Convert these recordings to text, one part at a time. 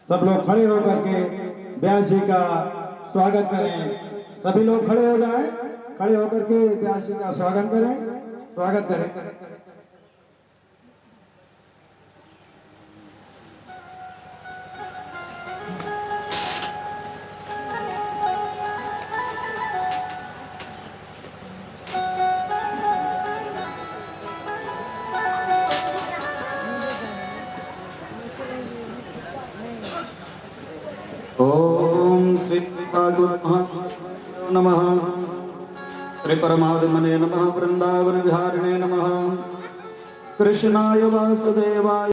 सब लोग खड़े होकर के व्यास जी का स्वागत करें। सभी लोग खड़े हो जाएं, खड़े होकर के व्यास जी का स्वागत करें। ओम श्री भागवत महापुरुषाय नमः। श्री परमात्मने नमः। वृंदावन विहारिणे नमः। कृष्णाय वासुदेवाय।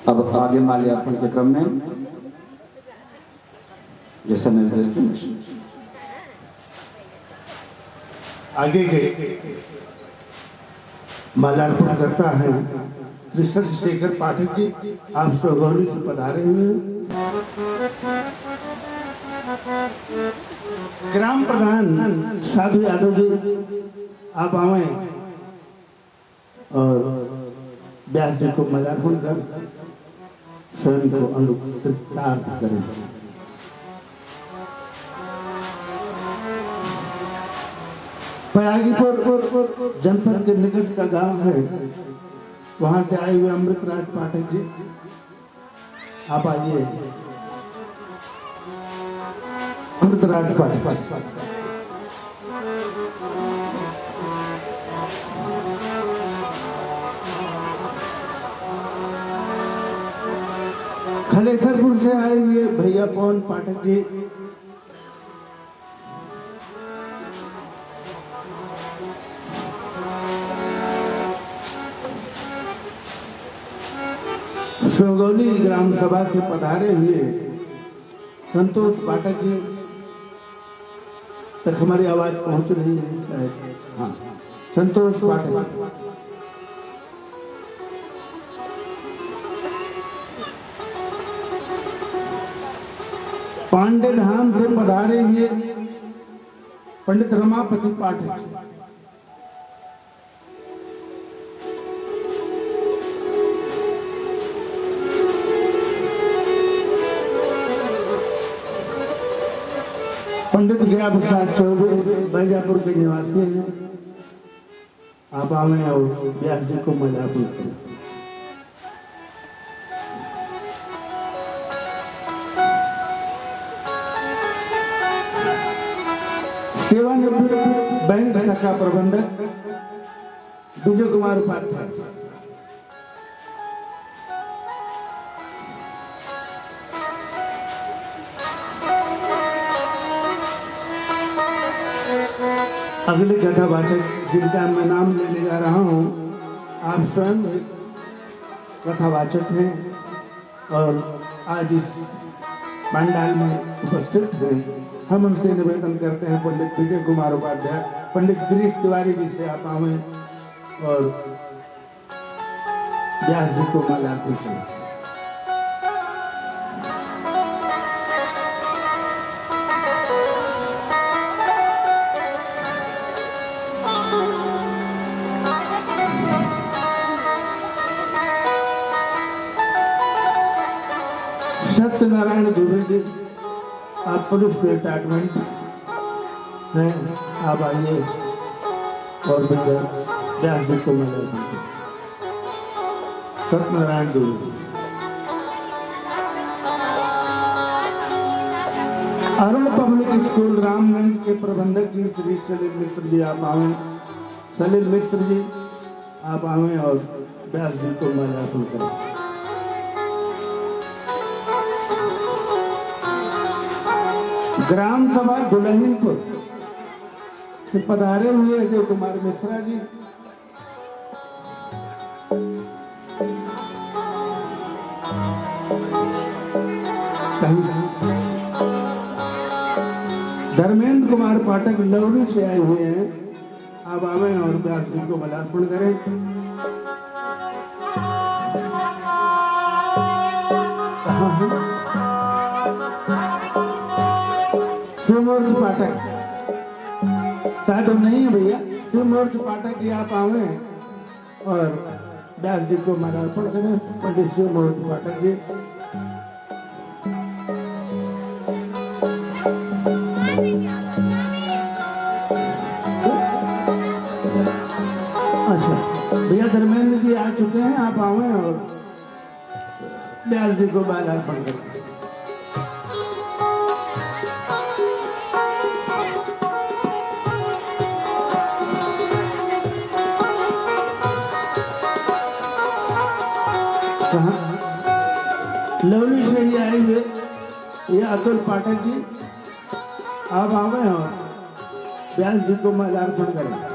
अब आगे माल्यार्पण के क्रम में जैसा निर्देश आगे के माल्यार्पण करता है श्री शशि शेखर पाठक जी। आप स्वगौरी से पधारे हुए हैं। ग्राम प्रधान साधु यादव जी आप आए और व्यास जी को माल्यार्पण कर स्वयं को अनुकृतार्थ करें। पयागीपुर जनपद के निकट का गांव है, वहां से आए हुए अमृतराज पाठक जी आप आइए। अमृतराज पाठक खलेसरपुर से आए हुए भैया पवन पाठक जी सुगौली ग्राम सभा से पधारे हुए संतोष पाठक जी तक हमारी आवाज पहुंच रही है शायद। हाँ, संतोष पाठक पांडे धाम से पधारे हुए पंडित रमापति पाठक पंडित गया प्रसाद चौबे बैजापुर के निवासी हैं। आप आए और व्यास जी को माल्यार्पण करें। सेवानिवृत्त बैंक शाखा प्रबंधक विजय कुमार उपाध्याय अगले कथावाचक जिनका मैं नाम लेने जा रहा हूँ, आप स्वयं कथावाचक हैं और आज इस पंडाल में उपस्थित हैं। हम उनसे निवेदन करते हैं पंडित विजय कुमार उपाध्याय, पंडित गिरीश तिवारी जी से आप आए और व्यास जी को माल्यार्पण करें। सत्यनारायण दुबे जी आप पुलिस डिपार्टमेंट हैं, आप आइए और व्यास जी को माल्यार्पण करें। सत्यनारायण दुबे अरुण पब्लिक स्कूल रामगंज के प्रबंधक जी श्री सलील मिश्र जी आप आए। सलील मिश्र जी आप आए और व्यास जी को माल्यार्पण करें। ग्राम सभा दुल्हिनपुर से पधारे हुए अजय कुमार मिश्रा जी धर्मेंद्र कुमार पाठक लवरी से आए हुए हैं। आप आवे और व्यास जी को माल्यार्पण करें। कहाँ है शिवमूर्ति पाठक? शायद नहीं है भैया। शिवमूर्ति पाठक जी आप आवे और व्यास जी को माल्यार्पण करें। पंडित श्री मोहित पाठक जी। अच्छा भैया धर्मेंद्र जी आ चुके हैं, आप आए और व्यास जी को माल्यार्पण करें। लवली से ही आएंगे ये अतुल पाठक जी, आप आवे और व्यास जी को माल्यार्पण करें।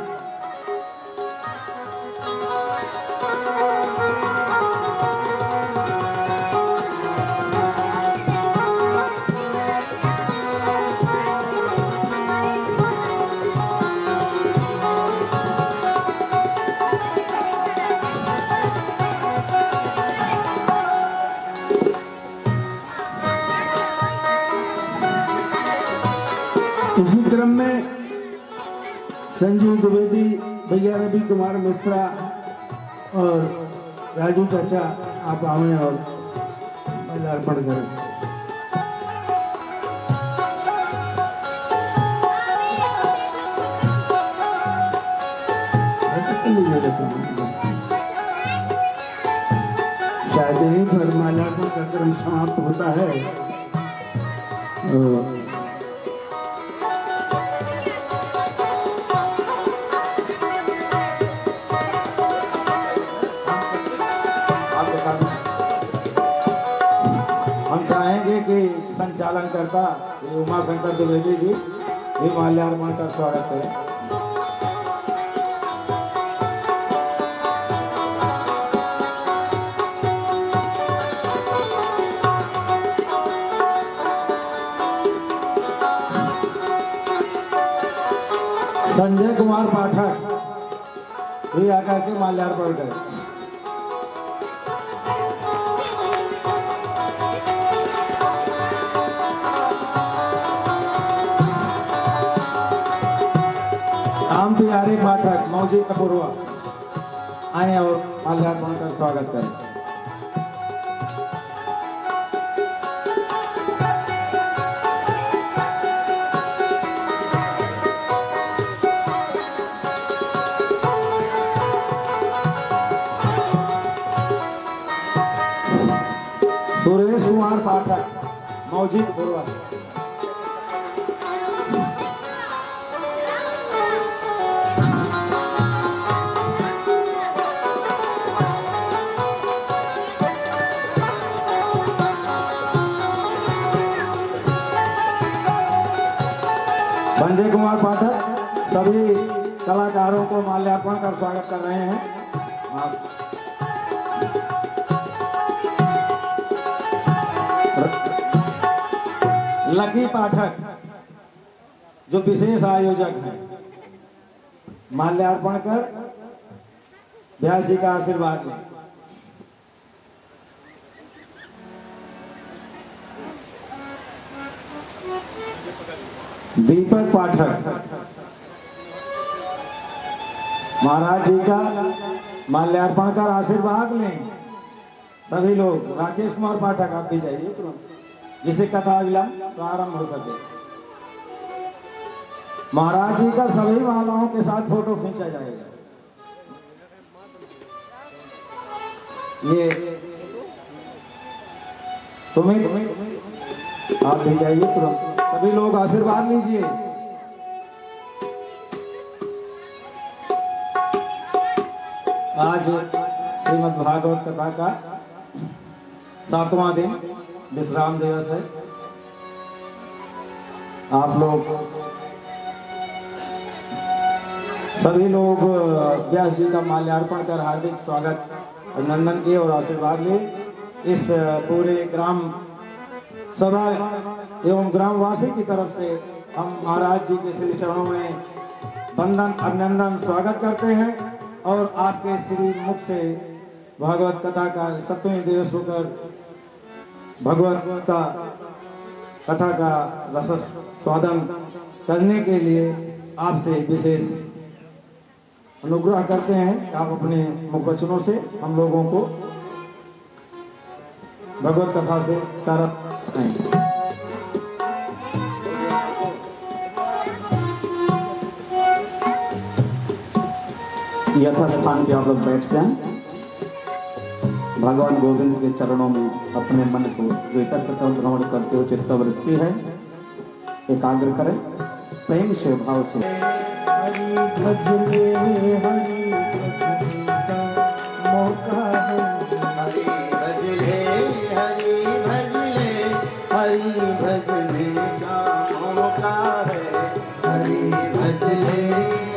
इसी क्रम में संजीव द्विवेदी, भैया रवि कुमार मिश्रा और राजू चाचा आप आवे और माल्यार्पण करें। शायद यहीं पर माल्यार्पण का क्रम समाप्त होता है। हम चाहेंगे कि संचालन करता उमा शंकर द्विवेदी जी भी माल्यार्पण का स्वागत करें। संजय कुमार पाठक भी आकर के माल्यार्पण करें। राम तिवारी पाठक मौजी कपूरवा आए और माल्यार्पण का स्वागत करें। सुरेश कुमार पाठक मौजी कपूरवा। संजय कुमार पाठक सभी कलाकारों को माल्यार्पण कर स्वागत कर रहे हैं। लकी पाठक जो विशेष आयोजक हैं, माल्यार्पण कर व्यास जी का आशीर्वाद लें। दीपक पाठक महाराज जी का माल्यार्पण कर आशीर्वाद लें सभी लोग। राकेश कुमार पाठक आप भी जाइए तुरंत, जिसे कथा विलंब प्रारंभ हो सके। महाराज जी का सभी मालाओं के साथ फोटो खींचा जाएगा। ये सुमित आप भी जाइए तुरंत, सभी लोग आशीर्वाद लीजिए। आज श्रीमद् भागवत कथा का 7वां दिन विश्राम दिवस है। आप लोग सभी लोग व्यास जी का माल्यार्पण कर हार्दिक स्वागत अभिनंदन किए और आशीर्वाद लिए। इस पूरे ग्राम सभा एवं ग्रामवासी की तरफ से हम महाराज जी के श्री चरणों में वंदन अभिनंदन स्वागत करते हैं और आपके श्री मुख से भागवत कथा का 7वें दिवस होकर भगवत का कथा का रस स्वादन करने के लिए आपसे विशेष अनुग्रह करते हैं। आप अपने मुख वचनों से हम लोगों को भगवत कथा से तारक नहीं। यथास्थान पे आप लोग बैठ जाएं। भगवान गोविंद के चरणों में अपने मन को जो इतस्ततः भ्रमण करते हुए चित्तवृत्ति है एकाग्र करें प्रेम से भाव से। हरि भजले हरि भजले का मौका है। हरि भजले हरि भजले हरि भजले का मौका है। हरि भजले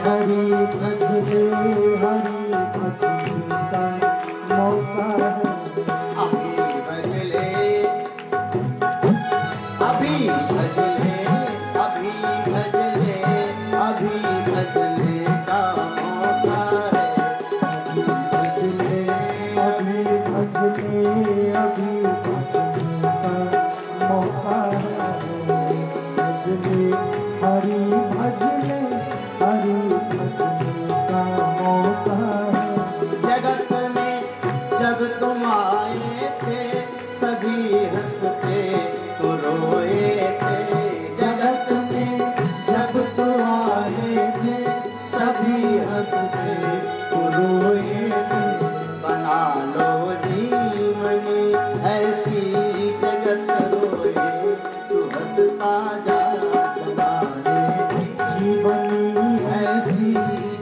हरि भजले हरि भजले का मौका है। अभी भजले अभी भजले अभी भजले अभी भजले का मौका है। भजले अभी भजले अभी भजले का मौका है। भजले हरि भजले हरि भजले का मौका है। जगत में जब तुम आए थे सभी हंसते तो रोए थे। जगत में जब तुम आए थे सभी हंसते तो रोए थे। बना लो जीवनी ऐसी जगत रोए तू हंसता जा। तुम्हारे जीवनी ऐसी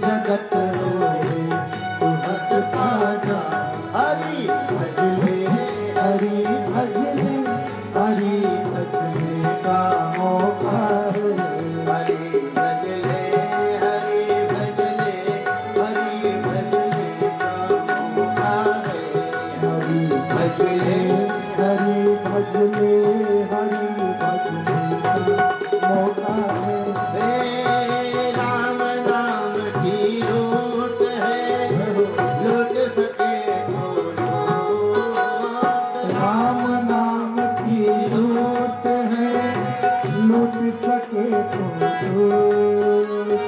जगत रोए तू हंसता जा। हरि भजले हरि भजले हरि भजले का मौका है। हरि भजले हरि भजले हरि भजले का मौका है। हरि भजले हरि भजले हरि भजले का मौका है। हे राम नाम की लूट है लूट सके तो लूट। राम नाम की लूट है लूट सके तो लूट।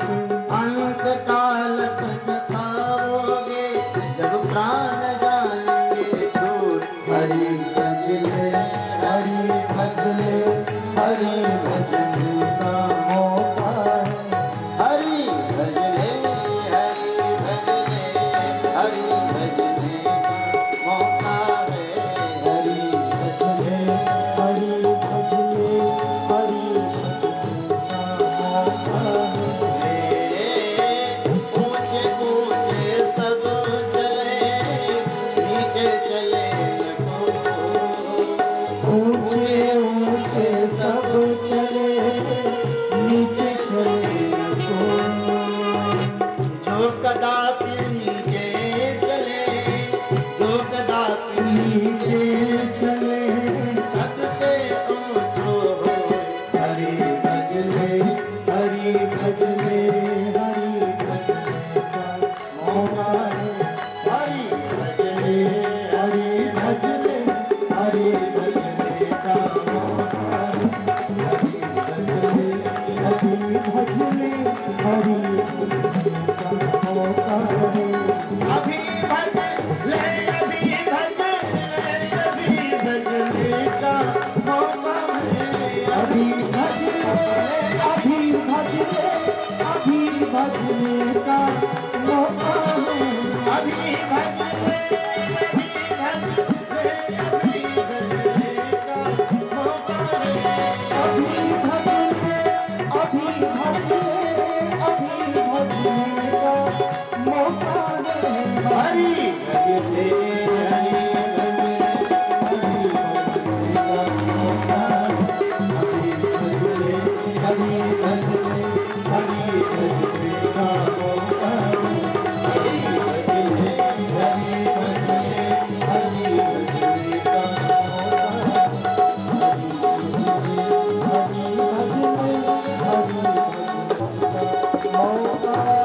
अंत काल पछताओगे जब प्राण जाएंगे छूट। हरि भजले हरि भजले हरि भजले का मौका है। हरि भजले हरि भजले हरि भजले का मौका है। हरि भजले हरि भजले हरि भजले का मौका है। ऊंचे ऊंचे सब चले नीचे चले न कोई। ऊंचे ऊंचे सब चले नीचे चले न कोई। जो कदापि नीचे चले जो कदापि नीचे चले सबसे ऊंचो हो। हरि भजले हरि भजले हरि भजले का मौका है। हरि भजले हरि भजले हरि भजले का मौका है। हरि भजले हरि भजले हरि भजले का मौका है। अभी भजले अभी भजले अभी भजले का मौका है। अभी भजले अभी भजले अभी भजले का मौका है। अभी भजले अभी भजले का मौका है। अभी भजले अभी भजले अभी भजले का मौका है। हरि भजले हरि भजले हरि भजले का मौका है। अभी भजले हरि भजले हरि भजले का मौका है। हरि भजले हरि भजले हरि भजले का मौका है। हरि भजले हरि भजले का मौका है।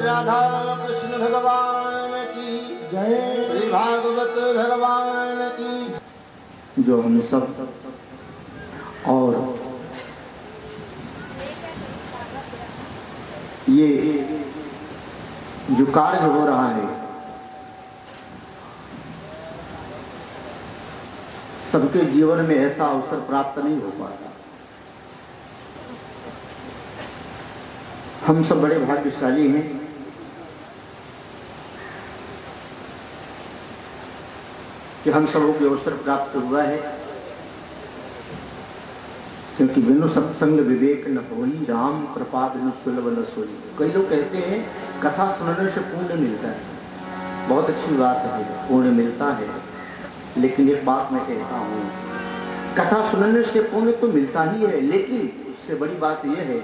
राधा कृष्ण भगवान की जय। श्री भागवत भगवान की। जो हम सब और ये जो कार्य हो रहा है सबके जीवन में ऐसा अवसर प्राप्त नहीं हो पाता। हम सब बड़े भाग्यशाली हैं कि हम सबों को अवसर प्राप्त हुआ है, क्योंकि बिनु सत्संग विवेक न होई, राम कृपा बिनु सुलभ न सोई। कई लोग कहते हैं कथा सुनने से पुण्य मिलता है, बहुत अच्छी बात है, पुण्य मिलता है, लेकिन एक बात मैं कहता हूँ, कथा सुनने से पुण्य तो मिलता ही है, लेकिन उससे बड़ी बात यह है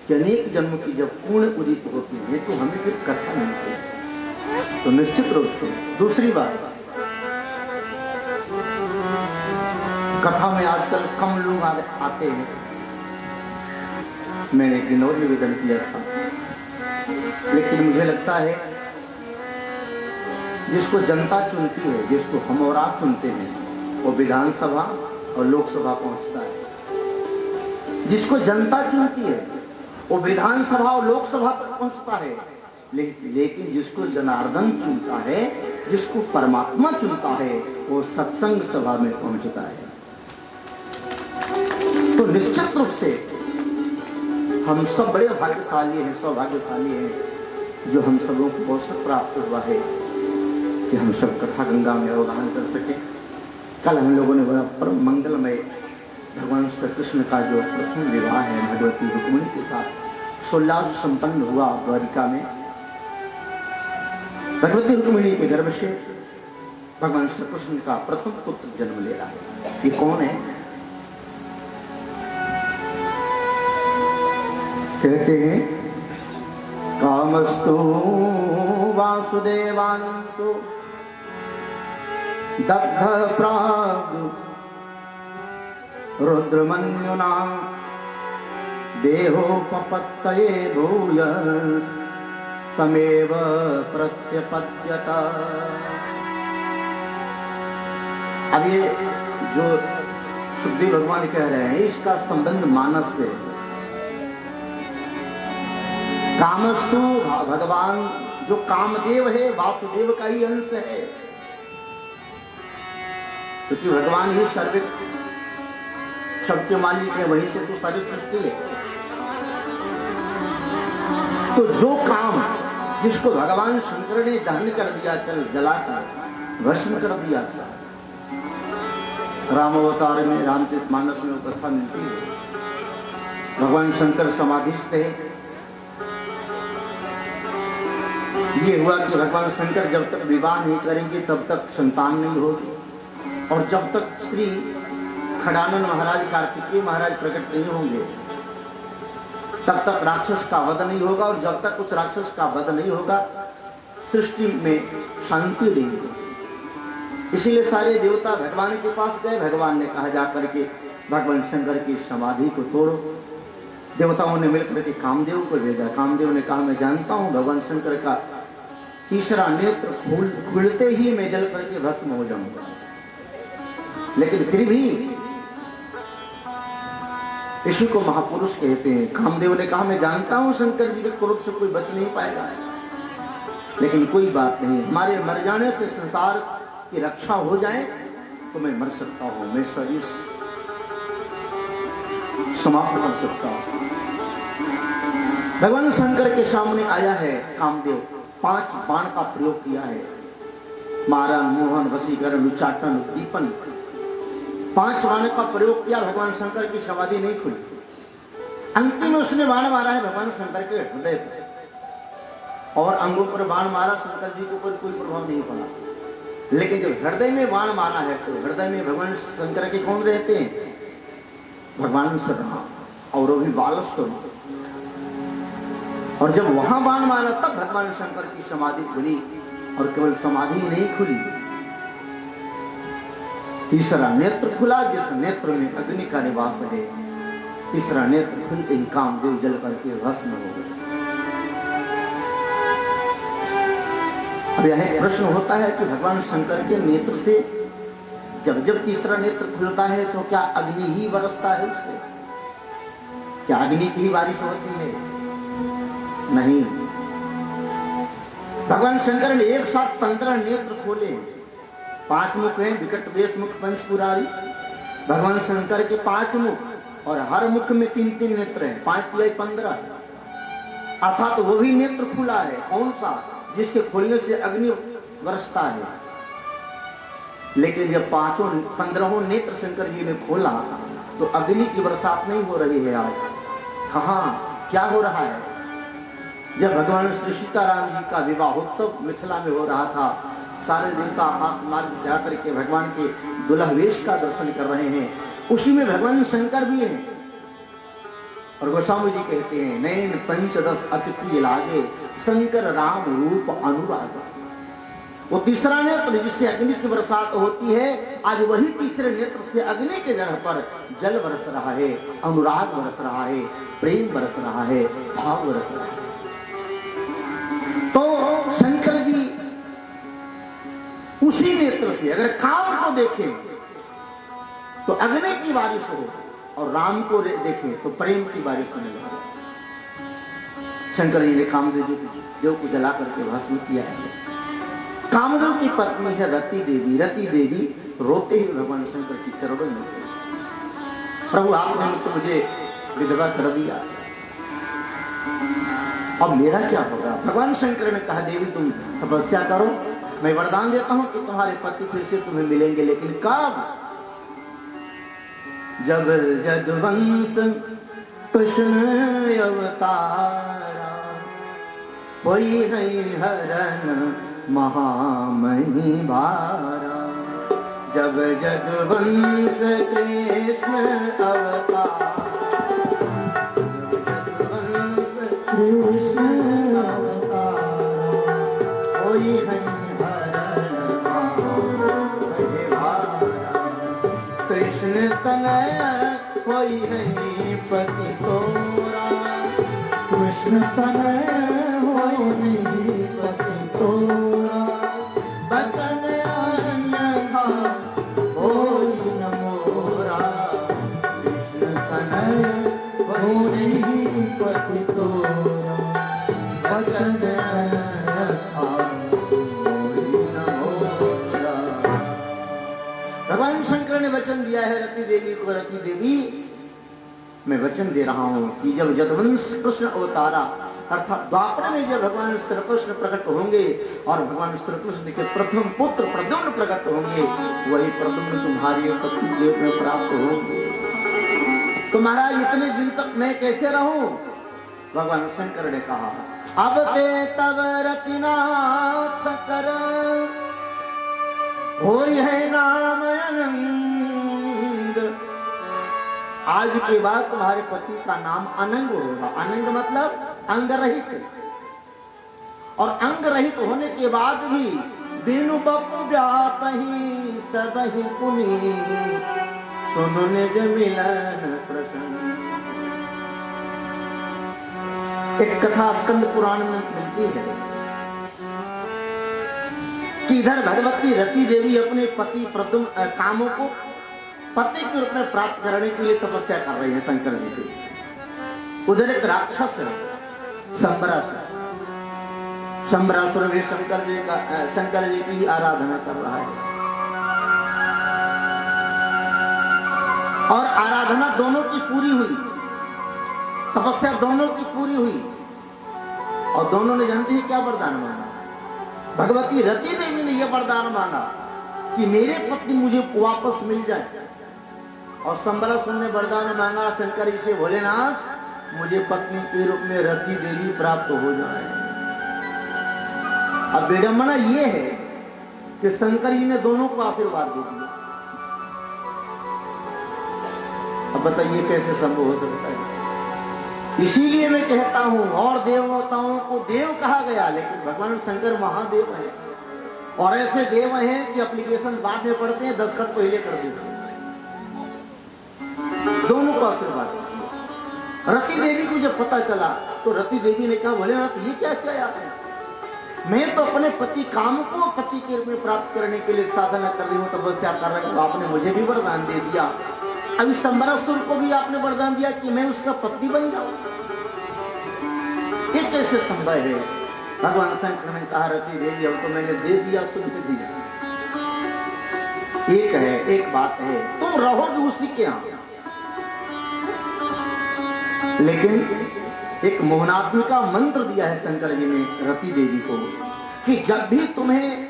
कि अनेक जन्म की जब पुण्य उदित होती है तो हमें फिर कथा मिलती है, तो निश्चित रूप से। दूसरी बात, कथा में आजकल कम लोग आते हैं। मैंने एक दिन और निवेदन किया था, लेकिन मुझे लगता है जिसको जनता चुनती है, जिसको हम और आप चुनते हैं, वो विधानसभा और लोकसभा पहुंचता है। जिसको जनता चुनती है वो विधानसभा और लोकसभा तक पहुंचता है, लेकिन जिसको जनार्दन चुनता है, जिसको परमात्मा चुनता है, वो सत्संग सभा में पहुंचता है। तो निश्चित रूप से हम सब बड़े भाग्यशाली हैं, सौभाग्यशाली हैं, जो हम सबों को अवसर प्राप्त हुआ है कि हम सब कथा गंगा में अवगाहन कर सके। कल हम लोगों ने बड़ा परम मंगलमय भगवान श्री कृष्ण का जो प्रथम विवाह है भगवती रुक्मिणी के साथ सोल्लास संपन्न हुआ द्वारिका में। भगवती रुक्मिणी के गर्भ से भगवान श्री कृष्ण का प्रथम पुत्र जन्म ले रहा है। ये कौन है? कहते हैं कामस्तु वासुदेवांसु दग्ध प्राग रुद्रमन्युना देहोपपत्तये भूयस् तमेव प्रत्यपद्यत। अब ये जो सुखदेव भगवान कह रहे हैं इसका संबंध मानस से। कामस्तु भगवान जो कामदेव है वासुदेव का ही अंश है, क्योंकि भगवान ही सर्व सबके मालिक है, वहीं से तो सारी सृष्टि है। तो जो काम जिसको भगवान शंकर ने दहन कर दिया, चल जलाकर भस्म कर दिया था, राम अवतार में रामचरितमानस में वो कथा मिलती है। भगवान शंकर समाधिस्थ है। ये हुआ कि भगवान शंकर जब तक विवाह नहीं करेंगे तब तक संतान नहीं होगी, और जब तक श्री खड़ानंद महाराज कार्तिकेय महाराज प्रकट नहीं होंगे तब तक राक्षस का वध नहीं होगा, और जब तक उस राक्षस का वध नहीं होगा सृष्टि में शांति नहीं होगी। इसीलिए सारे देवता भगवान के पास गए। भगवान ने कहा जाकर के भगवान शंकर की समाधि को तोड़ो। देवताओं ने मिलकर के कामदेव को भेजा। कामदेव ने कहा मैं जानता हूं भगवान शंकर का तीसरा नेत्र खुलते ही मैं जल करके भस्म हो जाऊंगा, लेकिन फिर भी इसी को महापुरुष कहते हैं। कामदेव ने कहा मैं जानता हूं शंकर जी के क्रोध से कोई बच नहीं पाएगा, लेकिन कोई बात नहीं, हमारे मर जाने से संसार की रक्षा हो जाए तो मैं मर सकता हूं, मैं शरीर समाप्त कर सकता हूं। भगवान शंकर के सामने आया है कामदेव, 5 बाण का प्रयोग किया है। मारन, मोहन, वशीकरण, उच्चाटन, उद्दीपन, 5 बाण का प्रयोग किया। भगवान शंकर की समाधि नहीं खुली। अंतिम में उसने बाण मारा है भगवान शंकर के हृदय पर, और अंगों पर बाण मारा, शंकर जी के ऊपर कोई प्रभाव नहीं पड़ा। लेकिन जब हृदय में बाण मारा है तो हृदय में भगवान शंकर के कौन रहते हैं? भगवान श्री राम, और वो भी बाल स्वरूप। और जब वहां बाण मारा तब भगवान शंकर की समाधि खुली, और केवल समाधि नहीं खुली, तीसरा नेत्र खुला, जिस नेत्र में अग्नि का निवास है। तीसरा नेत्र खुलते ही कामदेव जल करके भस्म हो गए। अब यह प्रश्न होता है कि भगवान शंकर के नेत्र से जब जब तीसरा नेत्र खुलता है तो क्या अग्नि ही बरसता है उससे? क्या अग्नि की ही बारिश होती है? नहीं। भगवान शंकर ने एक साथ 15 नेत्र खोले। 5 मुख हैं, विकट वेश मुख पंचपुरारी। भगवान शंकर के 5 मुख और हर मुख में 3-3 नेत्र हैं। 5 या 15 अर्थात तो वो भी नेत्र खुला है। कौन सा? जिसके खोलने से अग्नि बरसता है। लेकिन जब 15 नेत्र शंकर जी ने खोला तो अग्नि की बरसात नहीं हो रही है। आज कहाँ क्या हो रहा है? जब भगवान श्री सीताराम जी का विवाहोत्सव मिथिला में हो रहा था, सारे देवता आकाश मार्ग से आकर के भगवान के दुल्हा वेश का दर्शन कर रहे हैं। उसी में भगवान शंकर भी हैं। और गोस्वामी जी कहते हैं, नैन पंचदश अति प्रिय लागे, शंकर राम रूप अनुराग। वो तीसरा नेत्र जिससे अग्नि की बरसात होती है, आज वही तीसरे नेत्र से अग्नि के जगह पर जल बरस रहा है, अनुराग बरस रहा है, प्रेम बरस रहा है, भाव बरस रहा है। तो शंकर जी उसी नेत्र से अगर काम को देखें तो अग्नि की बारिश हो, और राम को देखें तो प्रेम की बारिश होने लगे। शंकर जी ने कामदेव को जला करके भस्म किया है। कामदेव की पत्नी है रति देवी। रति देवी रोते ही भगवान शंकर की चरणों में से, प्रभु आपने तो मुझे विधवा कर दिया, अब मेरा क्या होगा? भगवान शंकर ने कहा, देवी तुम तपस्या करो, मैं वरदान देता हूं कि तुम्हारे पति फिर से तुम्हें मिलेंगे। लेकिन कब? जब जदुवंश कृष्ण अवतारा, होई है हरण महामही भारा। जब जदुवंश कृष्ण अवतारा, कृष्ण अवतारा, होई है हरण महामही भारा। कृष्ण तनय होई है पति तोरा, कृष्ण तनय होई है पति तोरा। बचन अन्यथा होई न मोरा, कृष्ण तनय होई है पति तोरा। बचन अन्यथा होई न मोरा। भगवान शंकर ने वचन दिया है रति देवी को, रति देवी मैं वचन दे रहा हूं कि जब जदुवंश कृष्ण अवतारा, अर्थात द्वापर में जब भगवान श्री कृष्ण प्रकट होंगे और भगवान श्री कृष्ण के प्रथम पुत्र प्रद्युम्न प्रकट होंगे, वही प्रद्युम्न तुम्हारी पति देव में प्राप्त होंगे। तो महाराज इतने दिन तक मैं कैसे रहूं? भगवान शंकर ने कहा, अब ते तब रतिनाथ कर, होई है नाम अनंग। आज के बाद तुम्हारे पति का नाम अनंग होगा। अनंग मतलब अंग रहित, और अंग रहित होने के बाद भी बिनु बपु व्यापही सबहि पुनि, सुनु निज मिलन प्रसन्न। एक कथा स्कंद पुराण में मिलती है कि इधर भगवती रति देवी अपने पति प्रद्युम्न कामों को पति के रूप में प्राप्त करने के लिए तपस्या कर रही है शंकर जी की। उधर एक राक्षस है शंबरासुर। शंबरासुर भी शंकर जी की आराधना कर रहा है, और आराधना दोनों की पूरी हुई, तपस्या दोनों की पूरी हुई, और दोनों ने जानते हैं क्या वरदान मांगा? भगवती रति देवी ने यह वरदान मांगा कि मेरे पत्नी मुझे वापस मिल जाए, और शंबरासुर ने वरदान मांगा शंकर जी से, भोलेनाथ मुझे पत्नी के रूप में रति देवी प्राप्त हो जाए। अब विडंबना ये है कि शंकर जी ने दोनों को आशीर्वाद दे दिया। अब बताइए कैसे संभव हो सकता है? इसीलिए मैं कहता हूं, और देवताओं को देव कहा गया, लेकिन भगवान शंकर महादेव है, और ऐसे देव हैं कि एप्लीकेशन बाद में पढ़ते हैं, दस्तखत पहले कर देते हैं। दोनों को आशीर्वाद। रति देवी को जब पता चला तो रति देवी ने कहा, भोलेनाथ ये क्या किया आपने? मैं तो अपने पति काम को पति के रूप में प्राप्त करने के लिए साधना कर रही हूँ, तपस्या कर रही हूँ, आपने मुझे भी वरदान दे दिया। अभी शंबरासुर को भी आपने वरदान दिया कि मैं उसका पति बन जाऊं। ये कैसे संभव है? भगवान शंकर ने कहा रति देवी अब तो मैंने दे दिया, सुन दिया। एक है, एक बात है, तुम रहोगे उसी के यहाँ, लेकिन एक मोहनात्मिका मंत्र दिया है शंकर जी ने रति देवी को कि जब भी तुम्हें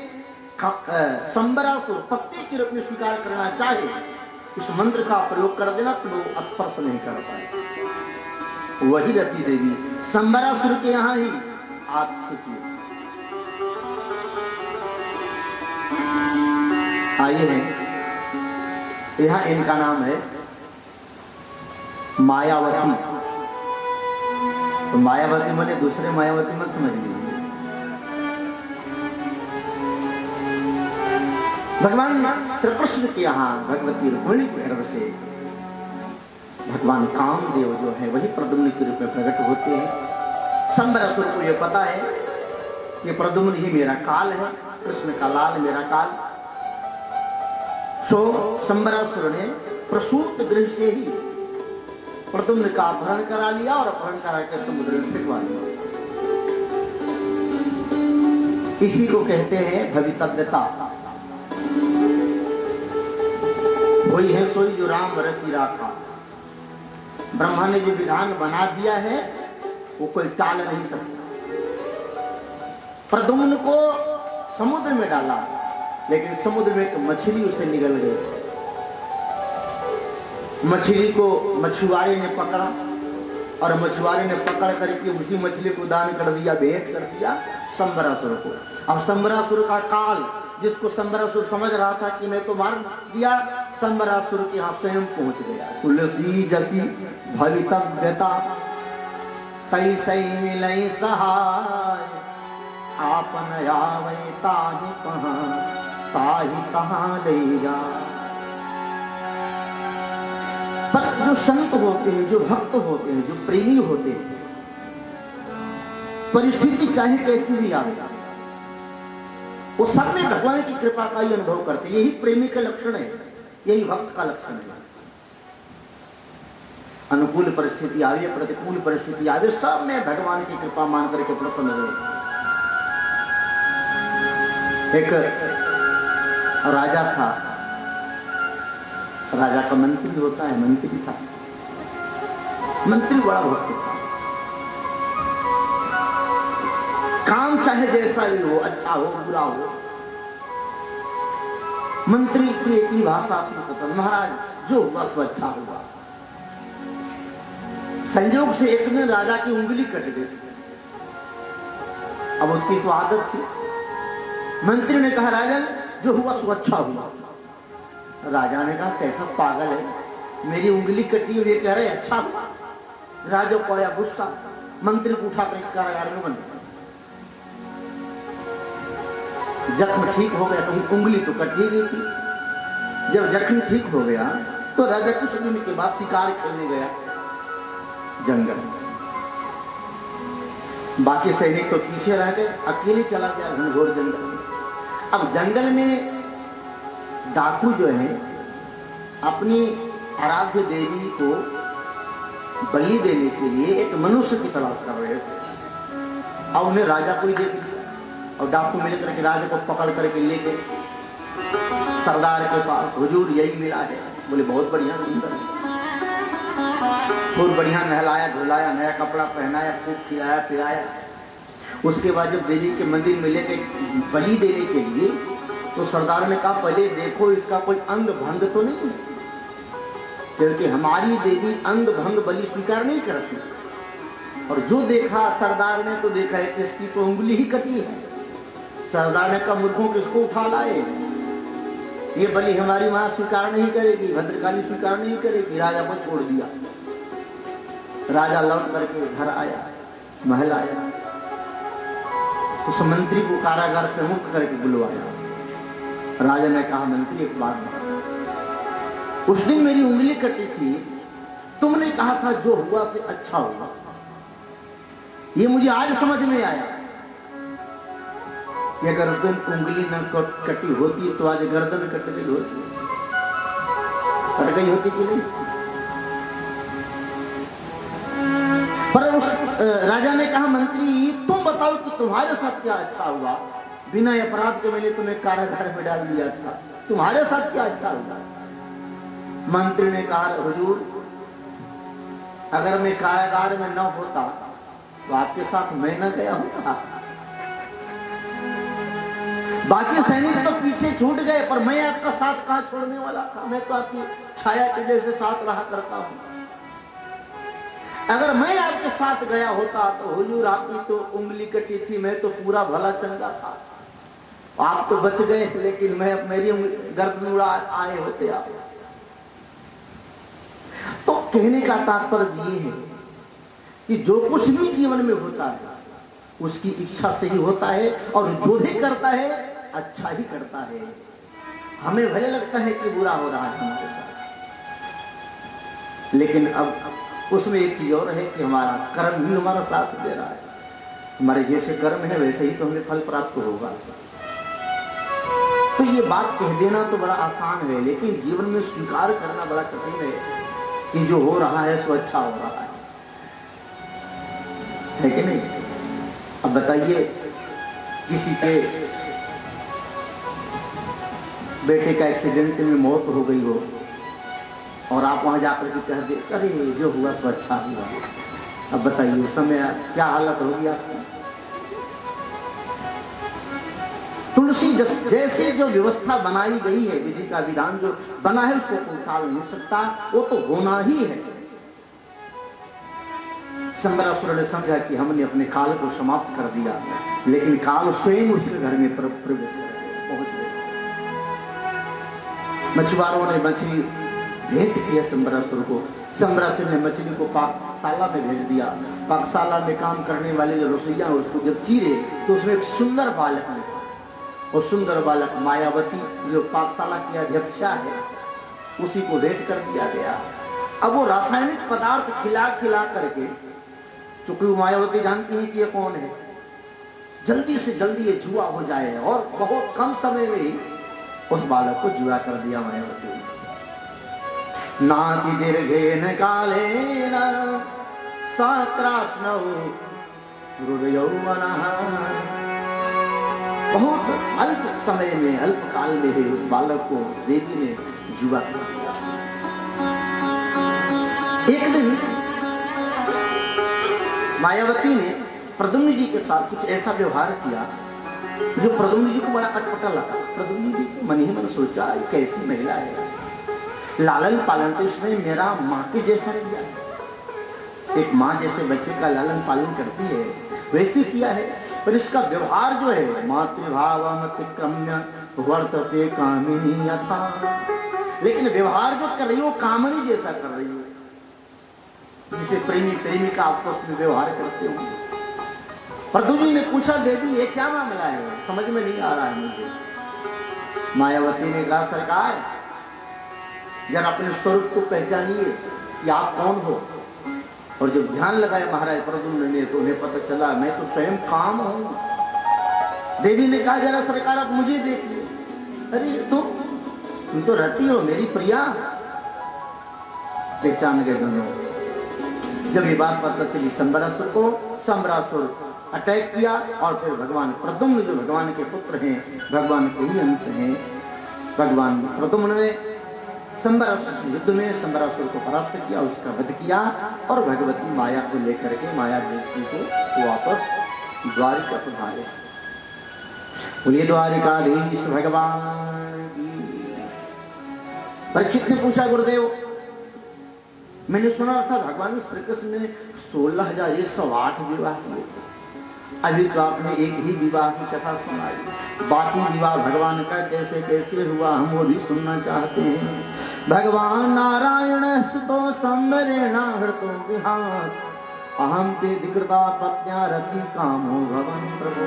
संबरासुर पत्ते के रूप में स्वीकार करना चाहे, इस मंत्र का प्रयोग कर देना, तो वो स्पर्श नहीं कर पाए। वही रति देवी संबरासुर के यहाँ ही आप सोचिए आए हैं। यहाँ इनका नाम है मायावती। तो मायावती माने दूसरे मायावती मत समझ लीजिए। भगवान श्री कृष्ण के यहाँ भगवती रुक्मिणी के गर्भ से भगवान कामदेव जो है वही प्रद्युम्न के रूप में प्रकट होते हैं। संबरासुर को यह पता है कि प्रद्युम्न ही मेरा काल है, कृष्ण का लाल मेरा काल। तो संबरासुर ने प्रसूत गृह से ही प्रद्युम्न का अपहरण करा लिया और अपहरण करा के समुद्र में फेंकवा दिया। इसी को कहते हैं भवितव्यता। वही है सोई जो राम रचि राखा। ब्रह्मा ने जो विधान बना दिया है वो कोई टाल नहीं सकता। प्रद्युम्न को समुद्र में डाला, लेकिन समुद्र में एक मछली उसे निगल गई। मछली को मछुआरे ने पकड़ा और मछुआरे ने पकड़ करके उसी मछली को दान कर दिया, भेंट कर दिया संबरासुर को। अब संबरासुर का काल, जिसको संबरासुर समझ रहा था कि मैं तो मार दिया, संबरासुर के यहाँ स्वयं पहुंच गया। तुलसी जसी भवितव्यता तैसे मिलई सहाय, आपन आवे ताहि कहाँ ले जा। पर जो संत होते हैं, जो भक्त होते हैं, जो प्रेमी होते हैं, परिस्थिति चाहे कैसी भी आवे, वो सब में भगवान की कृपा का ही अनुभव करते हैं। यही प्रेमी का लक्षण है, यही भक्त का लक्षण है। अनुकूल परिस्थिति आवे, प्रतिकूल परिस्थिति आवे, सब में भगवान की कृपा मान करके प्रसन्न रहे। एक राजा था, राजा का मंत्री होता है, मंत्री था। मंत्री बड़ा भक्त था, काम चाहे जैसा भी हो, अच्छा हो बुरा हो, मंत्री की एक ही भाषा थी, महाराज जो हुआ सो अच्छा हुआ। संयोग से एक दिन राजा की उंगली कट गई। अब उसकी तो आदत थी। मंत्री ने कहा राजन जो हुआ सो अच्छा हुआ। राजा ने कहा कैसा पागल है, मेरी उंगली कटी हुई कह रहे अच्छा हुआ। राजा को आया गुस्सा, मंत्री को उठा कर कारागार में बंद कर। जख्म ठीक हो गया, कहीं उंगली तो कट ही गई थी। जब जख्म ठीक हो गया तो राजा कुछ दिन के बाद शिकार खेलने गया जंगल। बाकी सैनिक तो पीछे रह गए, अकेले चला गया घनघोर जंगल में। अब जंगल में डाकू जो है अपनी आराध्य देवी को बलि देने के लिए एक मनुष्य की तलाश कर रहे थे। और उन्हें राजा को ही देख लिया और डाकू मिल करके राजा को पकड़ करके ले गए सरदार के पास। हुजूर यही मिला है। बोले बहुत बढ़िया, सुंदर, बहुत बढ़िया। नहलाया धुलाया, नया कपड़ा पहनाया, खूब खिलाया पिलाया। उसके बाद जब देवी के मंदिर में लेके बलि देने के लिए, तो सरदार ने कहा पहले देखो इसका कोई अंग भंग तो नहीं है, क्योंकि हमारी देवी अंग भंग बलि स्वीकार नहीं करती। और जो देखा सरदार ने तो देखा है कि इसकी तो उंगली ही कटी है। सरदार ने कहा मूर्खों किसको उठा लाए, ये बलि हमारी मां स्वीकार नहीं करेगी, भद्रकाली स्वीकार नहीं करेगी। राजा को छोड़ दिया। राजा लौट करके घर आया, महल आया, उस मंत्री को कारागार से मुक्त करके बुलवाया। राजा ने कहा मंत्री एक बात बताओ, उस दिन मेरी उंगली कटी थी, तुमने कहा था जो हुआ से अच्छा हुआ। ये मुझे आज समझ में आया कि अगर उस दिन उंगली न कटी होती तो आज गर्दन कट गई होती। कट गई होती कि नहीं? पर उस राजा ने कहा मंत्री तुम बताओ कि तुम्हारे साथ क्या अच्छा हुआ, बिना अपराध के मैंने तुम्हें कारागार में डाल दिया था, तुम्हारे साथ क्या अच्छा हुआ। मंत्री ने कहा हुजूर अगर मैं कारागार में न होता तो आपके साथ मैं न गया होता, बाकी सैनिक तो पीछे छूट गए पर मैं आपका साथ कहां छोड़ने वाला था, मैं तो आपकी छाया के जैसे साथ रहा करता हूं। अगर मैं आपके साथ गया होता तो हुजूर आपकी तो उंगली कटी थी, मैं तो पूरा भला चंगा था, आप तो बच गए लेकिन मैं मेरी गर्दन उड़ा आए होते आप। तो कहने का तात्पर्य ये है कि जो कुछ भी जीवन में होता है उसकी इच्छा से ही होता है, और जो भी करता है अच्छा ही करता है। हमें भले लगता है कि बुरा हो रहा है हमारे साथ, लेकिन अब उसमें एक चीज और है कि हमारा कर्म ही हमारा साथ दे रहा है। हमारे जैसे कर्म है वैसे ही तो हमें फल प्राप्त होगा। तो ये बात कह देना तो बड़ा आसान है, लेकिन जीवन में स्वीकार करना बड़ा कठिन है कि जो हो रहा है सो अच्छा हो रहा है कि नहीं। अब बताइए किसी के बेटे का एक्सीडेंट में मौत हो गई हो और आप वहां जाकर के कह दे अरे जो हुआ सो अच्छा हुआ, अब बताइए उस समय क्या हालत होगी आपकी। तुलसी जैसे जो व्यवस्था बनाई गई है, विधि का विधान जो बना है उसको कोई टाल नहीं सकता, वो तो होना ही है। शंबरासुर ने समझा कि हमने अपने काल को समाप्त कर दिया, लेकिन काल स्वयं उसके घर में प्रवेश कर पहुंच गया। मछुआरों ने मछली भेंट किया शंबरासुर को, शंबरासुर ने मछली को पाकशाला में भेज दिया। पाकशाला में काम करने वाले जो रसोइया उसको जब चीरे तो उसमें एक सुंदर बालक निकला, और सुंदर बालक मायावती जो पाकशाला की अध्यक्षा है उसी को भेंट कर दिया गया। अब वो रासायनिक पदार्थ खिला खिला करके, चूंकि मायावती जानती है कि ये कौन है, जल्दी से जल्दी ये जुआ हो जाए, और बहुत कम समय में ही उस बालक को जुआ कर दिया मायावती। नाति दीर्घेन कालेन सत्रास्नौ हृदयौवनः, बहुत अल्प समय में अल्प काल में ही उस बालक को उस देवी ने जुआ कर दिया। एक दिन मायावती ने प्रद्युम्न जी के साथ कुछ ऐसा व्यवहार किया जो प्रद्युम्न जी को बड़ा अटपटा लगा। प्रद्युम्न जी को मन ही मन सोचा ये कैसी महिला है, लालन पालन तो इसने मेरा माँ के जैसा किया, एक माँ जैसे बच्चे का लालन पालन करती है वैसे किया है, पर इसका व्यवहार जो है मातृभावमतिक्रम्य वर्तते कामिनी यथा, लेकिन व्यवहार जो कर रही हो कामनी जैसा कर रही हो, जिसे प्रेमी प्रेमिका आपस में व्यवहार करते हो। प्रद्युम्न ने पूछा देवी ये क्या मामला है, समझ में नहीं आ रहा है मुझे। मायावती ने कहा सरकार जरा अपने स्वरूप को पहचानिए कि आप कौन हो। और जब ध्यान लगाया महाराज प्रद्युम्न ने तो उन्हें पता चला मैं तो स्वयं काम हूं। देवी ने कहा जरा सरकार आप मुझे देखिए। अरे तुम तो रहती हो मेरी प्रिया। पहचान गए दोनों। जब ये बात पता चली शंबरासुर को, शंबरासुर अटैक किया और फिर भगवान प्रद्युम्न जो भगवान के पुत्र हैं, भगवान के ही अंश हैं, भगवान प्रद्युम्न ने शंबरासुर युद्ध में शंबरासुर को परास्त किया, उसका वध किया और भगवती माया को लेकर के माया देवी को वापस द्वारिका पधारे। बोलिए द्वारिकाधीश भगवान की। परीक्षित ने पूछा गुरुदेव मैंने सुना था भगवान श्री कृष्ण ने 16,108 विवाह किए, अभी तो आपने एक ही विवाह की कथा सुनाई, बाकी विवाह भगवान का कैसे कैसे हुआ हम वो भी सुनना चाहते हैं। भगवान नारायण सुतो संवरेणा हृतो विहार अहम ते दिकृता पत्न्या रति कामो भवन प्रभु।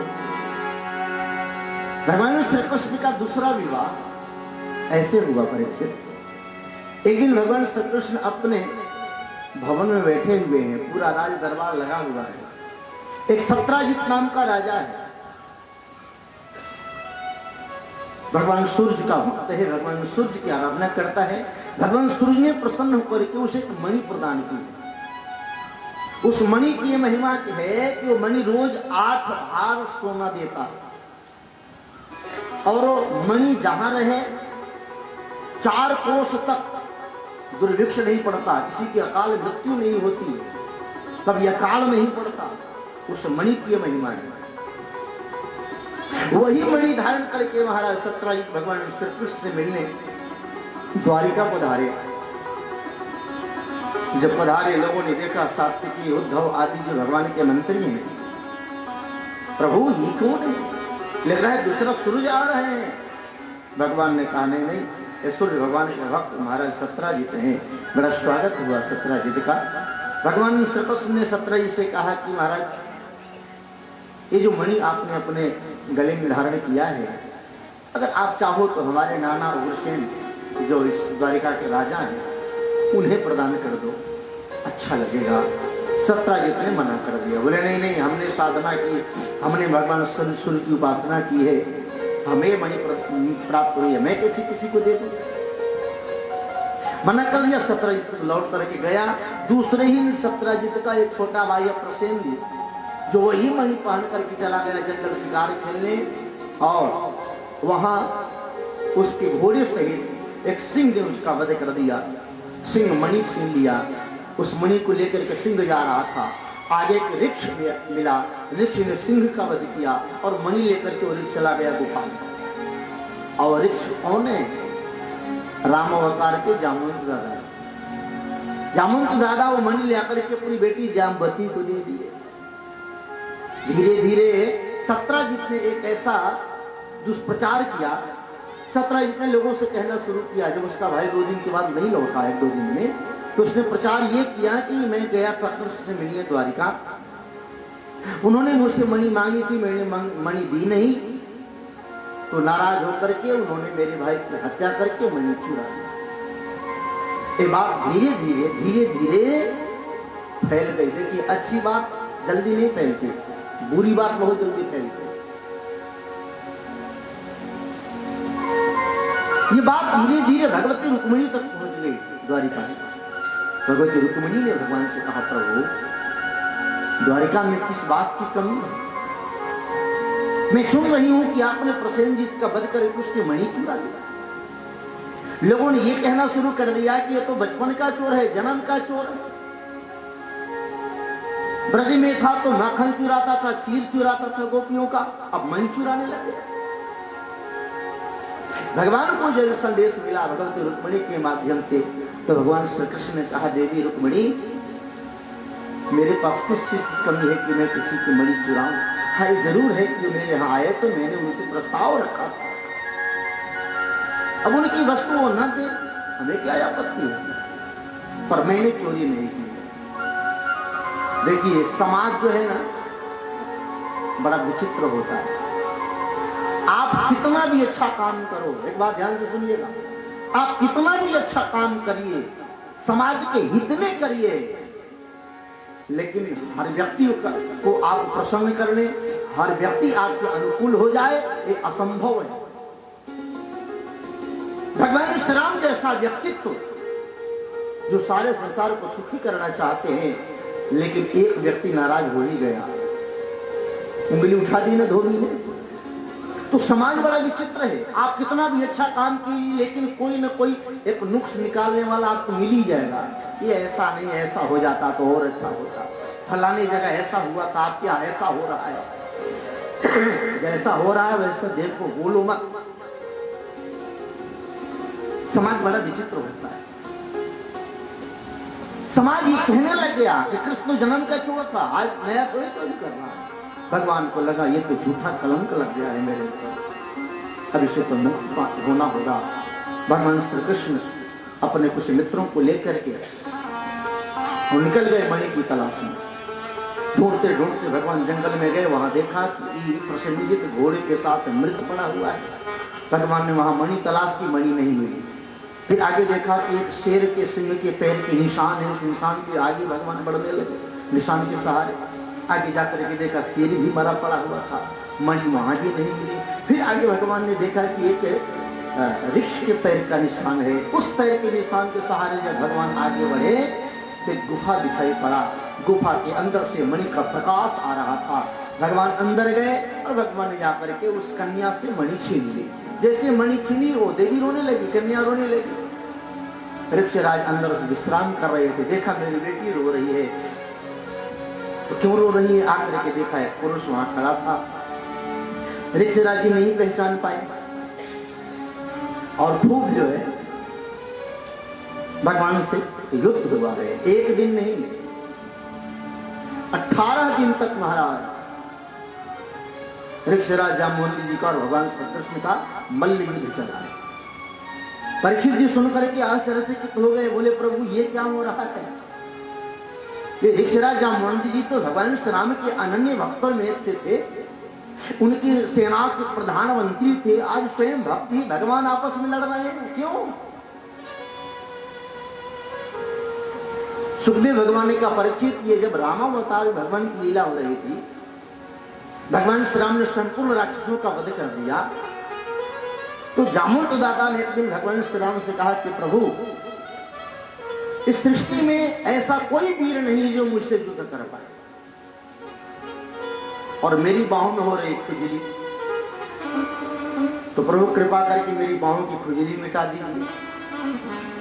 भगवान श्री कृष्ण का दूसरा विवाह ऐसे हुआ परीक्षित। एक दिन भगवान श्री कृष्ण अपने भवन में बैठे हुए हैं, पूरा राज दरबार लगा हुआ है। एक सत्राजित नाम का राजा है, भगवान सूर्य का भक्त है, भगवान सूर्य की आराधना करता है। भगवान सूर्य ने प्रसन्न होकर के उसे एक मणि प्रदान की उस मणि की ये महिमा है कि वो मणि रोज 8 भार सोना देता है, और वो मणि जहां रहे 4 कोस तक दुर्भिक्ष नहीं पड़ता, किसी की अकाल मृत्यु नहीं होती, कभी अकाल नहीं पड़ता। उस मणि की महिमा है। वही मणि धारण करके महाराज सत्यजित भगवान श्री कृष्ण से मिलने द्वारिका पधारे। जब पधारे, लोगों ने देखा सात्विकी, उद्धव आदि जो भगवान के मंत्री हैं। प्रभु ये कौन है? लग रहा है दूसरा सूरज आ रहे हैं। भगवान ने कहा नहीं, ये सूर्य भगवान के भक्त महाराज सत्यजित हैं। बड़ा स्वागत हुआ सत्यजित का। भगवान श्री कृष्ण ने सत्यजित से कहा कि महाराज, ये जो मणि आपने अपने गले में धारण किया है, अगर आप चाहो तो हमारे नाना उग्रसेन जो इस द्वारिका के राजा हैं उन्हें प्रदान कर दो, अच्छा लगेगा। सत्यजित ने मना कर दिया। बोले नहीं, हमने साधना की, हमने भगवान सूर्य की उपासना की है, हमें मणि प्राप्त हुई है, मैं कैसे किसी को दे दूं? मना कर दिया। सत्यजित लौट करके गया। दूसरे ही सत्यजित का एक छोटा भाई प्रसेन जी, जो वही मणि पहन करके चला गया जंगल शिकार खेलने, और वहां उसके घोड़े सहित एक सिंह ने उसका वध कर दिया। सिंह मणि छीन लिया। उस मणि को लेकर के सिंह जा रहा था, आगे एक वृक्ष मिला, वृक्ष ने सिंह का वध किया और मणि लेकर के वृक्ष चला गया गुफा में। और वृक्ष कौन है? राम अवतार के जामवंत दादा। जामवंत दादा वो मणि लेकर के अपनी बेटी जामवती को दे दिए। धीरे धीरे सत्यजित ने एक ऐसा दुष्प्रचार किया। सत्यजित ने लोगों से कहना शुरू किया। जब उसका भाई 2 दिन के बाद नहीं लौटा, 1-2 दिन में, तो उसने प्रचार ये किया कि मैं गया था कृष्ण से मिलने द्वारिका, उन्होंने मुझसे मणि मांगी थी, मैंने मणि दी नहीं, तो नाराज होकर के उन्होंने मेरे भाई की हत्या करके मणि चुरा लिया। ये बात धीरे धीरे फैल गई। देखिए, अच्छी बात जल्दी नहीं फैलती, बुरी बात बहुत जल्दी फैलती। ये बात धीरे धीरे भगवती रुक्मिणी तक पहुंच गई द्वारिका में। भगवती रुक्मिणी ने भगवान से कहा, प्रभु द्वारिका में किस बात की कमी है? मैं सुन रही हूं कि आपने प्रसेनजीत का वध करके उसकी मणि चुरा लिया। लोगों ने यह कहना शुरू कर दिया कि ये तो बचपन का चोर है, जन्म का चोर है। ब्रज में था तो माखन चुराता था, चीर चुराता था गोपियों का, अब मणि चुराने लगे। भगवान को जब संदेश मिला भगवती रुक्मिणी के माध्यम से, तो भगवान श्री कृष्ण ने कहा, देवी रुक्मिणी, मेरे पास किस चीज की कमी है कि मैं किसी की मणि चुराऊं? हाँ, ये जरूर है कि मेरे यहाँ आए तो मैंने उनसे प्रस्ताव रखा था, अब उनकी वस्तु वो न दे, हमें क्या आपत्ति है, पर मैंने चोरी नहीं की। देखिए, समाज जो है ना, बड़ा विचित्र होता है। आप कितना भी अच्छा काम करो, एक बात ध्यान से सुनिएगा, आप कितना भी अच्छा काम करिए, समाज के हित में करिए, लेकिन हर व्यक्ति को आप प्रसन्न करने, हर व्यक्ति आपके अनुकूल हो जाए, ये असंभव है। भगवान श्री राम जैसा व्यक्तित्व जो सारे संसार को सुखी करना चाहते हैं, लेकिन एक व्यक्ति नाराज हो ही गया, उंगली उठा दी ना धोबी ने। तो समाज बड़ा विचित्र है। आप कितना भी अच्छा काम कीजिए, लेकिन कोई ना कोई एक नुक्स निकालने वाला आपको मिल ही जाएगा। ये ऐसा नहीं, ऐसा हो जाता तो और अच्छा होता, फलानी जगह ऐसा हुआ था, आप क्या ऐसा हो रहा है, जैसा हो रहा है वैसा देखो, बोलो मत। समाज बड़ा विचित्र होता है। समाज ये कहने लग गया कि कृष्ण जन्म का चोर था, आज नया कोई चोरी कर रहा है। भगवान को लगा ये तो झूठा कलंक लग गया है मेरे ऊपर, अब इसे तो मुक्त होना होगा। भगवान श्री कृष्ण अपने कुछ मित्रों को लेकर के और निकल गए मणि की तलाश में। ढूंढते ढूंढते भगवान जंगल में गए, वहां देखा कि प्रसेनजीत घोड़े के साथ मृत पड़ा हुआ है। भगवान ने वहां मणि तलाश की, मणि नहीं मिली। फिर आगे देखा कि एक शेर के सिंह के पैर के निशान है, उस निशान के आगे भगवान बढ़ने लगे, निशान के सहारे। आगे जाकर के देखा शेर भी मरा पड़ा हुआ था, मणि वहां भी नहीं मिली। फिर आगे भगवान ने देखा कि एक वृक्ष के पैर का निशान है, उस पैर के निशान के सहारे जब भगवान आगे बढ़े तो गुफा दिखाई पड़ा। गुफा के अंदर से मणि का प्रकाश आ रहा था। भगवान अंदर गए और भगवान ने जाकर के उस कन्या से मणि छीन ली। जैसे मणि छीनी वो देवी रोने लगी, कन्या रोने लगी। ऋक्षराज अंदर विश्राम कर रहे थे, देखा मेरी बेटी रो रही है, तो क्यों रो रही है? आकर के देखा एक पुरुष वहां खड़ा था। ऋक्षराज जी नहीं पहचान पाए और खूब जो है भगवान से युद्ध हुआ है। एक दिन नहीं, 18 दिन तक महाराज ऋक्षराज जामवंती जी का और भगवान श्री कृष्ण का मल्ल युद्ध चला है। परीक्षित जी सुनकर के आश्चर्यचकित हो गए, बोले प्रभु ये क्या हो रहा है? ये ऋक्षराज जामवंती जी तो भगवान श्री राम के अनन्य भक्तों में से थे, उनकी सेना के प्रधानमंत्री थे। आज स्वयं भक्ति भगवान आपस में लड़ रहे हैं, क्यों? सुखदेव भगवान ने कहा परीक्षित, ये जब रामावतार भगवान की लीला हो रही थी, भगवान श्री राम ने संपूर्ण राक्षसों का वध कर दिया, तो जामवंत दादा ने एक दिन भगवान श्री राम से कहा कि प्रभु इस सृष्टि में ऐसा कोई वीर नहीं जो मुझसे युद्ध कर पाए, और मेरी बाहों में हो रही खुजली, तो प्रभु कृपा करके मेरी बाहों की खुजली मिटा दीजिए।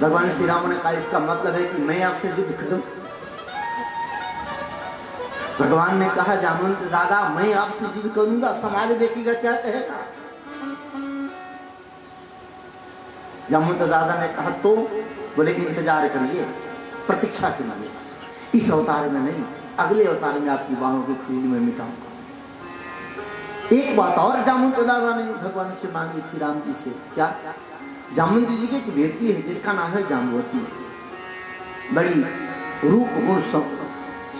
भगवान श्री राम ने कहा इसका मतलब है कि मैं आपसे युद्ध करूं? भगवान ने कहा जामवंत दादा मैं आपसे युद्ध करूंगा, समाज देखिएगा क्या कहेगा। जामवंत दादा ने कहा तो बोले इंतजार करिए, प्रतीक्षा करिए, इस अवतार में नहीं अगले अवतार में आपकी बाहों की खुजली में मिटाऊंगा। एक बात और जामवंत दादा ने भगवान से मांगी थी राम जी से, क्या? जामवंती जी की एक बेटी है जिसका नाम है जाम्बवती, बड़ी रूप गुण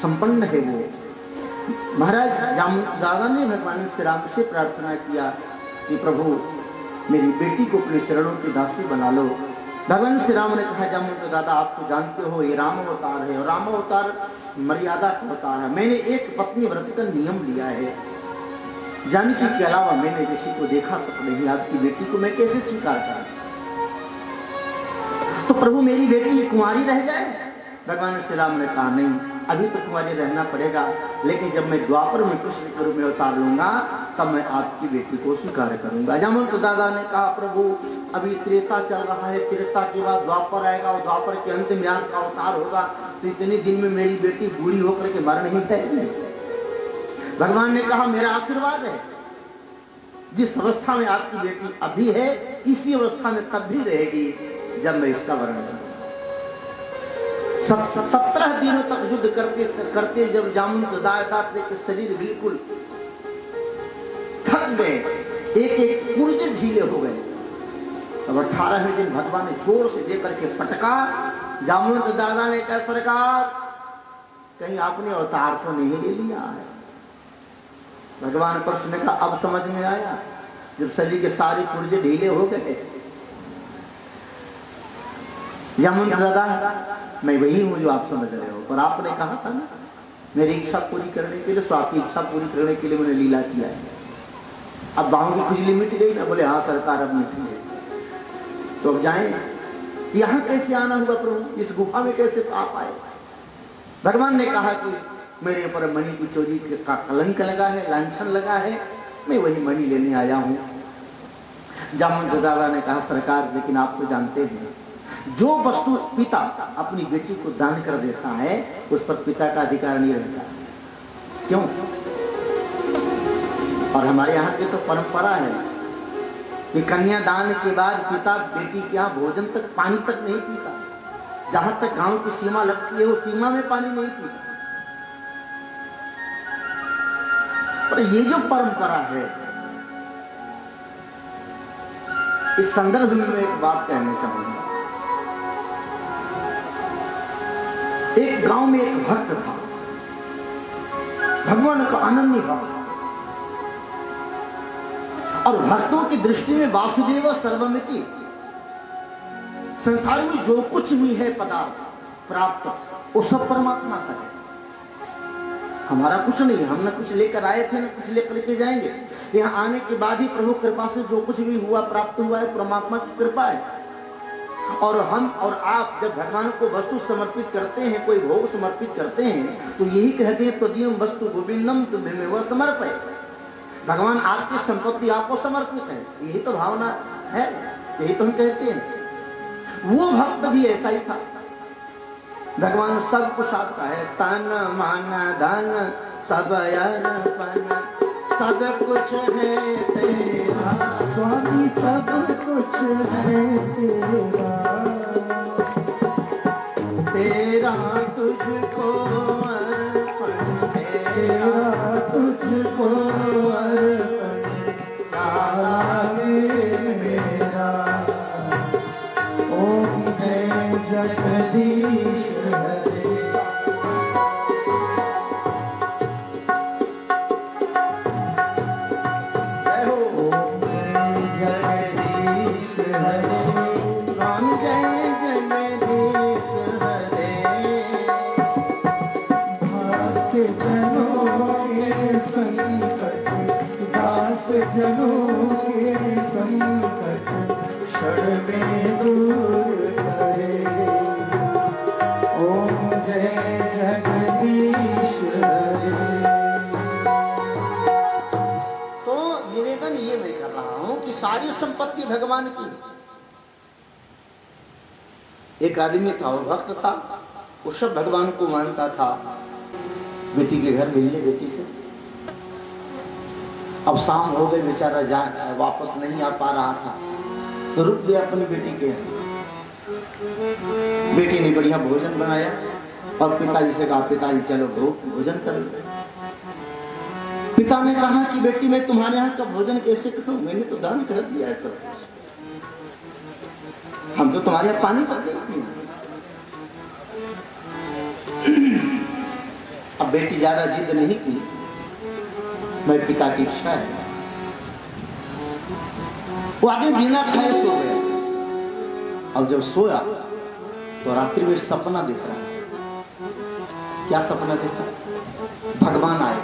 संपन्न है वो। महाराज जामवंत दादा ने भगवान श्री राम से प्रार्थना किया कि प्रभु मेरी बेटी को अपने चरणों की दासी बना लो। भगवान श्री राम ने कहा जामवंत दादा आप तो जानते हो ये राम अवतार है, और राम अवतार मर्यादा का अवतार है। मैंने एक पत्नी व्रत का नियम लिया है, जानकी के अलावा मैंने किसी को देखा तक नहीं, आपकी बेटी को मैं कैसे स्वीकार करूं? तो प्रभु मेरी बेटी कुंवारी रह जाए? भगवान श्री राम ने कहा नहीं, अभी तो कुंवारी रहना पड़ेगा, लेकिन जब मैं द्वापर में कृष्ण के रूप में अवतार लूंगा तब मैं आपकी बेटी को स्वीकार करूंगा। जामवंत दादा ने कहा प्रभु अभी त्रेता चल रहा है, त्रेता के बाद द्वापर आएगा और द्वापर के अंत में आपका अवतार होगा, तो इतने दिन में मेरी बेटी बूढ़ी होकर के मर नहीं जाएगी। भगवान ने कहा मेरा आशीर्वाद है, जिस अवस्था में आपकी बेटी अभी है इसी अवस्था में तब भी रहेगी जब मैं इसका वर्णन करूं। 17 दिनों तक युद्ध करते करते जब जामवंत दादा के शरीर बिल्कुल थक गए, एक एक पुर्जे ढीले हो गए, तब 18वें दिन भगवान ने जोर से देकर के पटका। जामवंत दादा ने कहा सरकार कहीं आपने अवतार तो नहीं ले लिया है? भगवान कृष्ण ने कहा अब समझ में आया, जब शरीर के सारे पुर्जे ढीले हो गए। जामवंत दादा मैं वही हूं जो आप समझ रहे हो, पर आपने कहा था ना मेरी इच्छा पूरी करने के लिए, आपकी इच्छा पूरी करने के लिए मैंने लीला किया है। अब बाहों की खुजली मिट गई ना? बोले हाँ सरकार अब मिटी है। तो अब जाए, यहाँ कैसे आना हुआ प्रभु? इस गुफा में कैसे आप आए? भगवान ने कहा कि मेरे ऊपर मणि की चोरी का कलंक लगा है, लांछन लगा है, मैं वही मणि लेने आया हूं। जामवंत दादा ने कहा सरकार लेकिन आप तो जानते हैं जो वस्तु पिता अपनी बेटी को दान कर देता है उस पर पिता का अधिकार नहीं रहता, क्यों? और हमारे यहाँ की तो परंपरा है कि कन्यादान के बाद पिता बेटी के यहाँ भोजन तक पानी तक नहीं पीता, जहां तक गांव की सीमा लगती है वो सीमा में पानी नहीं पीता। पर ये जो परंपरा है, इस संदर्भ में मैं एक बात कहना चाहूंगा। एक गांव में एक भक्त था, भगवान का अनन्य भक्त, और भक्तों की दृष्टि में वासुदेव सर्वमिति, संसार में जो कुछ भी है पदार्थ प्राप्त वो सब परमात्मा का है, हमारा कुछ नहीं। हम न कुछ लेकर आए थे न कुछ लेकर के जाएंगे। यहाँ आने के बाद ही प्रभु कृपा से जो कुछ भी हुआ प्राप्त हुआ है परमात्मा की कृपा है। और हम और आप जब भगवान को वस्तु समर्पित करते हैं, कोई भोग समर्पित करते हैं, तो यही कहते हैं त्वदीयम वस्तु गोविंदम तुम्हें समर्पय। भगवान आपकी संपत्ति आपको समर्पित है, यही तो भावना है, यही तो हम कहते हैं। वो भक्त भी ऐसा ही था। भगवान सब कुछ आपका है, तन मन धन सब अर्पण, सब कुछ है तेरा स्वामी, सब कुछ है तेरा, तेरा तुझको अर्पण, तेरा तुझको अर्पण, क्या लागे मेरा। ओम जय जगदीश हरे। जय हो। ओम जय जगदीश हरे। राम जय जगदीश हरे। भक्त जनों के संकट, दास जनों के संकट, क्षण में दूर करे। ओम जय जगदीश हरे। तो निवेदन ये मैं कर रहा हूं कि सारी संपत्ति भगवान की। एक आदमी था, वो भक्त था, वो सब भगवान को मानता था। बेटी के घर मिलने बेटी से, अब शाम हो गई, बेचारा जा वापस नहीं आ पा रहा था, तो रुक गया अपनी बेटी के यहाँ। बेटी ने बढ़िया भोजन बनाया और पिताजी से कहा, पिताजी चलो भोजन कर लो। पिता ने कहा कि बेटी मैं तुम्हारे यहाँ का भोजन कैसे खाऊं, मैंने तो दान कर दिया है सब, हम तो तुम्हारे यहाँ पानी तक नहीं पीना। अब बेटी ज्यादा जिद नहीं की, मैं पिता की इच्छा है। वो आगे बिना खाए सो गया। अब जब सोया तो रात्रि में सपना दिख रहा है। क्या सपना देखा? भगवान आए।